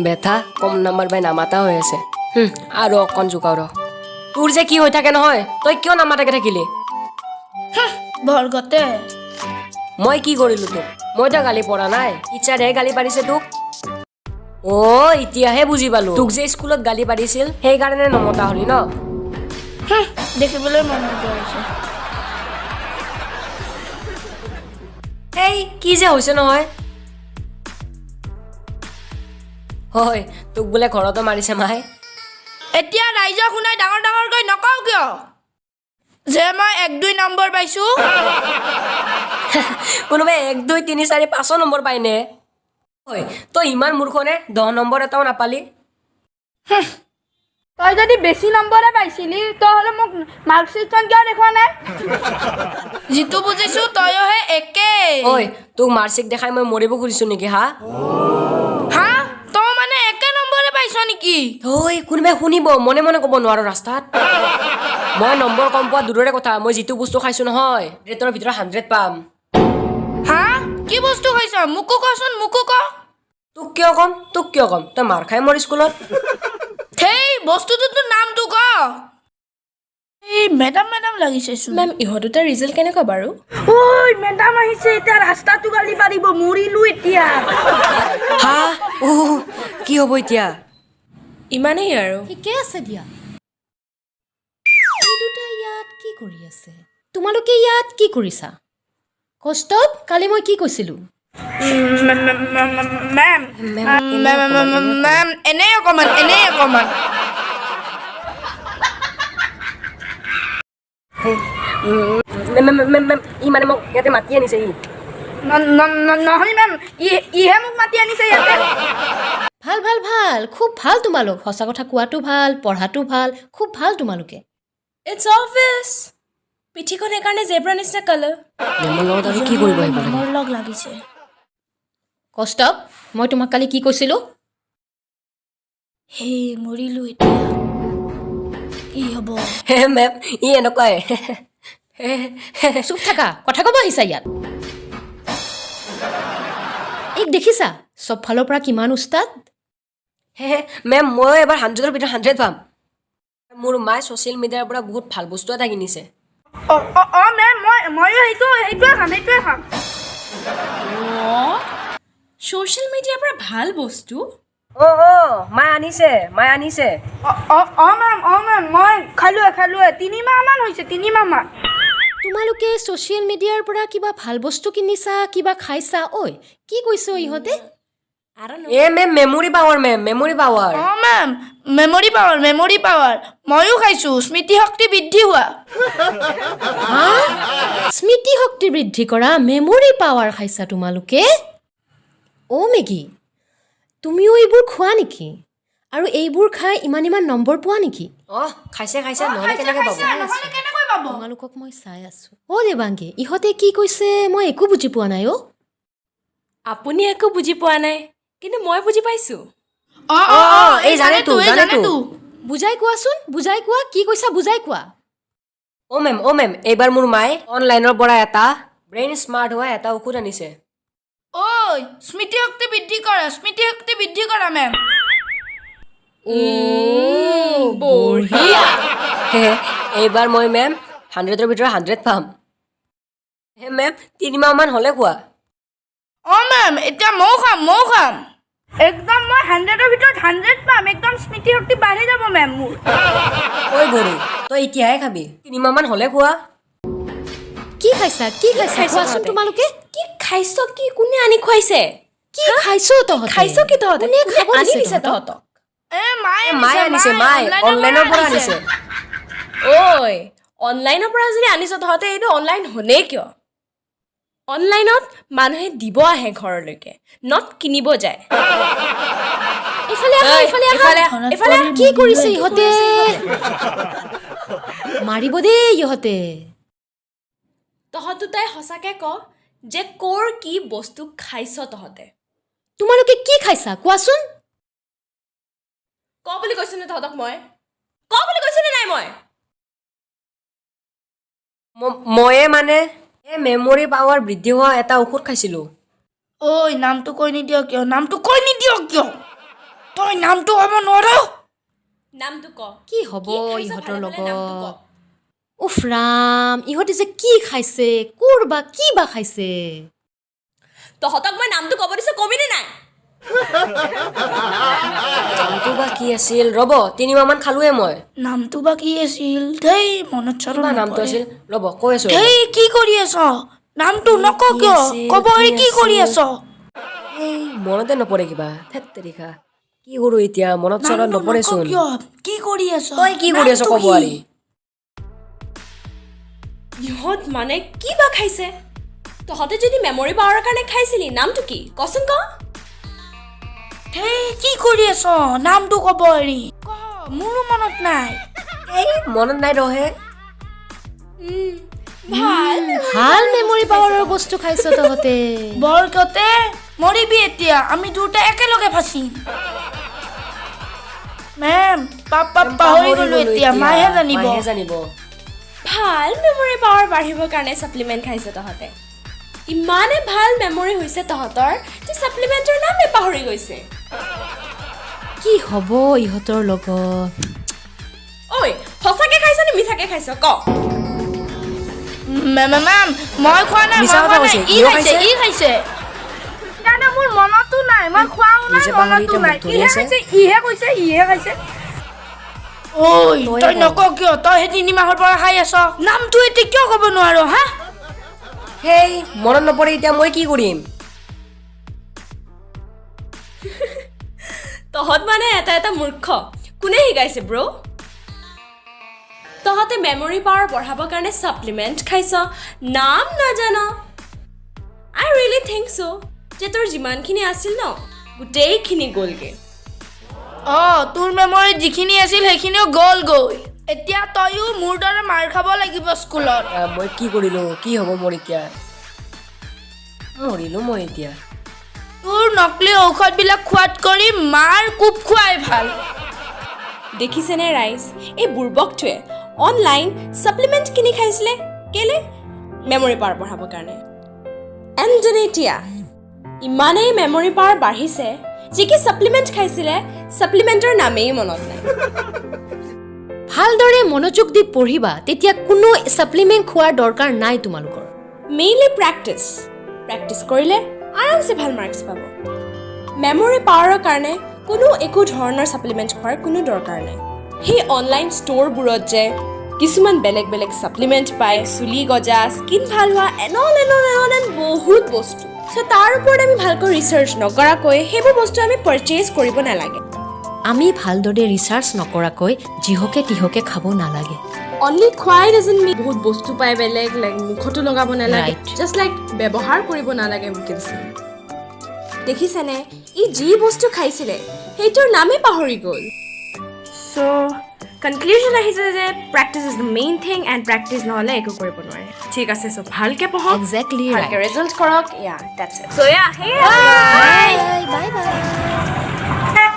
বেথা কম number বাই নামাতা হৈ আছে আৰু অকণ জোকাও ৰ তোৰ যে কি হৈ থাকে নহয় তই কিয় নামাতাকে থাকিলি বৰগতে মই কি কৰিলো তোক মইতো গালি পৰা নাই টিচাৰেহে গালি পাৰিছে তোক এতিয়াহে বুজি পালো তোক যে স্কুলত গালি পাৰিছিল সেইকাৰণে নমতা হলি ন দেখিবলৈ মন নোযোৱা হৈছে এই কি যে হৈছে নহয় হয় তোক বোলে ঘৰতো মাৰিছে মায়ে এতিয়া ৰাইজক শুনাই ডাঙৰ ডাঙৰকৈ নকওঁ কিয় যে মই 1-2 নম্বৰ পাইছো কোনোবাই 1 2 3 4 5 নম্বৰ পাইনে হয় তই ইমান মূৰ্খনে 10 নম্বৰ এটাও নাপালি তই যদি বেছি নম্বৰে পাইছিলি তহলে মোক মাৰ্কশ্বিটখন কিয় দেখুৱা নাই যিটো বুজিছো তয়হে একে ঐ তোক মাৰ্কশ্বিট দেখাই মই মৰিব খুজিছো নেকি হা তই মানে একে নম্বৰে পাইছ নেকি ঐ কোনোবাই শুনিব মনে মনে ক'ব নোৱাৰো ৰাস্তাত মই নম্বৰ কম পোৱা দূৰৰে কথা মই যিটো বস্তু খাইছো নহয় ৰেটৰ ভিতৰত 100 পাম কি বস্তু খাইছ মোকো কচোন মোকো ক তোক কিয় কম তই মাৰ খাই মোৰ স্কুলত সেই বস্তুটোৰ নামটো ক এই মেডাম লাগিছে মেম ইহঁত দুটাৰ ৰিজাল্ট কেনেকুৱা বাৰু ঐ মেডাম আহিছে এতিয়া ৰাস্তাটো গালি পাৰিব মৰিলো এতিয়া কি হ'ব এতিয়া ইমানেই আৰু ঠিকে আছে দিয়া এই দুটা ইয়াত কি কৰি আছে তোমালোকে ইয়াত কি কৰিছা কষ্টপ কালি মই কি কৈছিলো মেম এনে অকমান ই মানে মোক ইয়াতে মাতি আনিছে নহয় মেম ইহে মোক মাতি আনিছে ইয়াতে ভাল খুব ভাল তোমালোক সঁচা কথা কোৱাটো ভাল পঢ়াটো ভাল খুব ভাল তোমালোকে ইটছ অবভিয়াছ পিঠিখন সেইকাৰণে জেব্ৰা নিচিনা কালাৰ মেমৰ লগত আৰু কি কৰিব আহিব মোৰ লগ লাগিছে কষ্টপ মই তোমাক কালি কি কৈছিলো হে মৰিলো এতিয়া কি হ'ব মেম ই এনেকুৱাই চুপ থাকা কথা ক'ব আহিছা ইয়াত এইক দেখিছা চব ফালৰ পৰা কিমান উস্তাদ মেম মই এবাৰ 100ৰ ভিতৰত 100 পাম মোৰ মায়ে ছ'চিয়েল মিডিয়াৰ পৰা বহুত ভাল বস্তু এটা কিনিছে মেম ময়ো সেইটোৱে খাম ছ'চিয়েল মিডিয়াৰ পৰা ভাল বস্তু মায়ে আনিছে মেম মই খালোৱে 3 মাহ মান হৈছে 3 মাহ মান তোমালোকে ছ'চিয়েল মিডিয়াৰ পৰা কিবা ভাল বস্তু কিনিছা কিবা খাইছা ঐ কি কৈছে ইহঁতে ma'am memory power ma'am memory power ময়ো খাইছো স্মৃতি শক্তি বৃদ্ধি হোৱা স্মৃতি শক্তি বৃদ্ধি কৰা মেমৰি পাৱাৰ খাইছা তোমালোকে মেগী তুমিও এইবোৰ খোৱা নেকি আৰু এইবোৰ খাই ইমান নম্বৰ পোৱা নেকি খাইছে নহ'লে কেনেকৈ পাব তোমালোকক মই চাই আছো দেৱাংগী ইহঁতে কি কৈছে মই একো বুজি পোৱা নাই আপুনি একো বুজি পোৱা নাই কিন্তু মই বুজি পাইছোঁ এই জানেতো বুজাই কোৱাচোন বুজাই কোৱা কি কৈছা বুজাই কোৱা মেম এইবাৰ মোৰ মায়ে অনলাইনৰ পৰা এটা ব্ৰেইন স্মাৰ্ট হোৱা এটা ঔষধ আনিছে স্মৃতি শক্তি বৃদ্ধি কৰা মেম বঢ়িয়া এইবাৰ মই মেম 100ৰ ভিতৰত 100 পাম মেম 3 মাহ মান হ'লে খোৱা মেম এতিয়া ময়ো খাম একদম মই 100ৰ ভিতৰত 100 পাম একদম স্মৃতি শক্তি বাঢ়ি যাব মেম মোৰ গৰু তই এতিয়াহে খাবি 3 মাহ মান হ'লে খোৱা কি খাইছা কোৱাচোন তোমালোকে কি খাইছ কি কোনে আনি খুৱাইছে কি খাইছো তহঁতে কোনে খাব দিছে তহঁতক মায়ে আনিছে অনলাইনৰ পৰা আনিছে অনলাইনৰ পৰা যদি আনিছ তহঁতে এইটো অনলাইন হ'লেই কিয় অনলাইনত মানুহে দিব আহে ঘৰলৈকে নট কিনিব যায় এইফালে কি কৰিছে ইহঁতে মাৰিব দেই ইহঁতে তহঁত দুটাই সঁচাকে ক যে কৰ কি বস্তু খাইছ তহঁতে তোমালোকে কি খাইছা কোৱাচোন ক বুলি কৈছো নে তহঁতক মই ক বুলি কৈছো নে নাই ময়ে মানে মেমৰি পাৱাৰ বৃদ্ধি হোৱা এটা ঔষধ খাইছিলোঁ নামটো কৈ নিদিয় কিয় তই নামটো ক'ব নোৱাৰ নামটো ক কি হ'ব কি খাইছ ইহঁতৰ ভালে ভালে নামটো ক। লগত উফ ৰাম ইহঁতে যে কি খাইছে ক'ৰ বা কি বা খাইছে তহঁতক মই নামটো ক'ব দিছোঁ কবিনে নাই নামটো বা কি আছিল ৰ'ব 3 মাহমান খালোৱে মই নামটো বা কি আছিল ধেই মনত চৰত কিবা নামটো আছিল ৰ'ব কৈ আছো ধেই কি কৰি আছ নামটো নক কি কিয় আছিল, ক'ব কি কি কৰি আছিল? আছ এই মনতে নপৰে কিবা থেত তেৰিকা কি কৰোঁ এতিয়া মনত চৰত নামটো নক নপৰেচোন কিয় কি কৰি আছ তই কি কৰি আছ নামটো ক'ব কি? আৰি ইহঁত মানে কি বা খাইছে তহঁতে যদি মেমৰি পাৱাৰৰ কাৰণে খাইছিলি নামটো কি কচোন ক ধেই কি কৰি আছ নামটো ক'ব এৰি ক মোৰো মনত নাই এই মনত নাই ৰহে ভাল ভাল মেমৰি পাৱাৰৰ বস্তু খাইছ তহঁতে বৰকতে মৰিবি এতিয়া আমি দুটা একেলগে ফাঁচিম মেম পাপা পাহৰি গলো এতিয়া মায়েহে জানিব ভাল মেমৰি পাৱাৰ বাঢ়িবৰ কাৰণে ছাপ্লিমেণ্ট খাইছে তহঁতে ইমানে ভাল মেমৰি হৈছে তহঁতৰ যে ছাপ্লিমেণ্টৰ নামে পাহৰি গৈছে কি হ'ব ইহঁতৰ লগত ঐ সঁচাকে খাইছ নে মিছাকে খাইছ ক মেম মই খোৱা নাই মিছা কথা কৈছে, ই কিয় খাইছে খাইছে? ই খাইছে সেইকাৰণে মোৰ মনতো নাই মই খোৱাও নাই নিজে পাহৰি মনতো এতিয়া নাই মুখ ধৰি ইহে আছে। খাইছে ইহে খাইছে ঐ তই তই ক। নক কিয় তই সেই 3 মাহৰ পৰা খাই আছ নামটো এতিয়া কিয় ক'ব নোৱাৰ হা হেই মনত নপৰে এতিয়া মই কি কৰিম তহঁত মানে এটা মূৰ্খ কোনে শিকাইছে ব্ৰ তহঁতে মেমৰি পাৱাৰ বঢ়াবৰ কাৰণে ছাপ্লিমেণ্ট খাইছ নাম নাজান আই ৰিয়েলি থিংক চ' যে তোৰ যিমানখিনি আছিল ন গোটেইখিনি গ'লগৈ তোৰ মেমৰিত যিখিনি আছিল সেইখিনিও গ'লগৈ এতিয়া তয়ো মোৰ দৰে মাৰ খাব লাগিব স্কুলত মই কি কৰিলোঁ কি হ'ব মোৰ এতিয়া মৰিলোঁ মই এতিয়া তোৰ নকলি ঔষধবিলাক খোৱাত কৰি মাৰ কোব খোৱাই ভাল দেখিছেনে ৰাইজ এই বুৰ্বকটোৱে অনলাইন ছাপ্লিমেণ্ট কিনি খাইছিলে কেলে মেমৰি পাৱাৰ বঢ়াবৰ কাৰণে এণ্ড এতিয়া ইমানেই মেমৰি পাৱাৰ বাঢ়িছে যি কি ছাপ্লিমেণ্ট খাইছিলে ছাপ্লিমেণ্টৰ নামেই মনত নাই ভালদৰে মনোযোগ দি পঢ়িবা তেতিয়া কোনো ছাপ্লিমেণ্ট খোৱাৰ দৰকাৰ নাই তোমালোকৰ মেইনলি প্ৰেক্টিছ কৰিলে আৰামছে ভাল মাৰ্কছ পাব মেমৰি পাৱাৰৰ কাৰণে কোনো একো ধৰণৰ ছাপ্লিমেণ্ট খোৱাৰ কোনো দৰকাৰ নাই সেই অনলাইন ষ্ট'ৰবোৰত যে কিছুমান বেলেগ বেলেগ ছাপ্লিমেণ্ট পায় চুলি গজা স্কিন ভাল হোৱা এন বহুত বস্তু চ' তাৰ ওপৰত আমি ভালকৈ ৰিচাৰ্চ নকৰাকৈ সেইবোৰ বস্তু আমি পাৰচেজ কৰিব নালাগে আমি ভালদৰে ৰিচাৰ্চ নকৰাকৈ যিহকে তিহকে খাব নালাগে অনলি খোৱাই ডাজেণ্ট মিন বহুত বস্তু পায় বেলেগ লাইক মুখতো লগাব নালাগে Right. জাষ্ট লাইক ব্যৱহাৰ কৰিব নালাগে দেখিছেনে ই যি বস্তু খাইছিলে সেইটোৰ নামেই পাহৰি গ'ল চ' কনক্লুজন আহিছে যে practice is the main thing and practice নহ'লে একো কৰিব নোৱাৰে ঠিক আছে চ' ভালকৈ পঢ়ক Exactly ভালকৈ right. ৰিজাল্ট কৰক চ' বাই বাই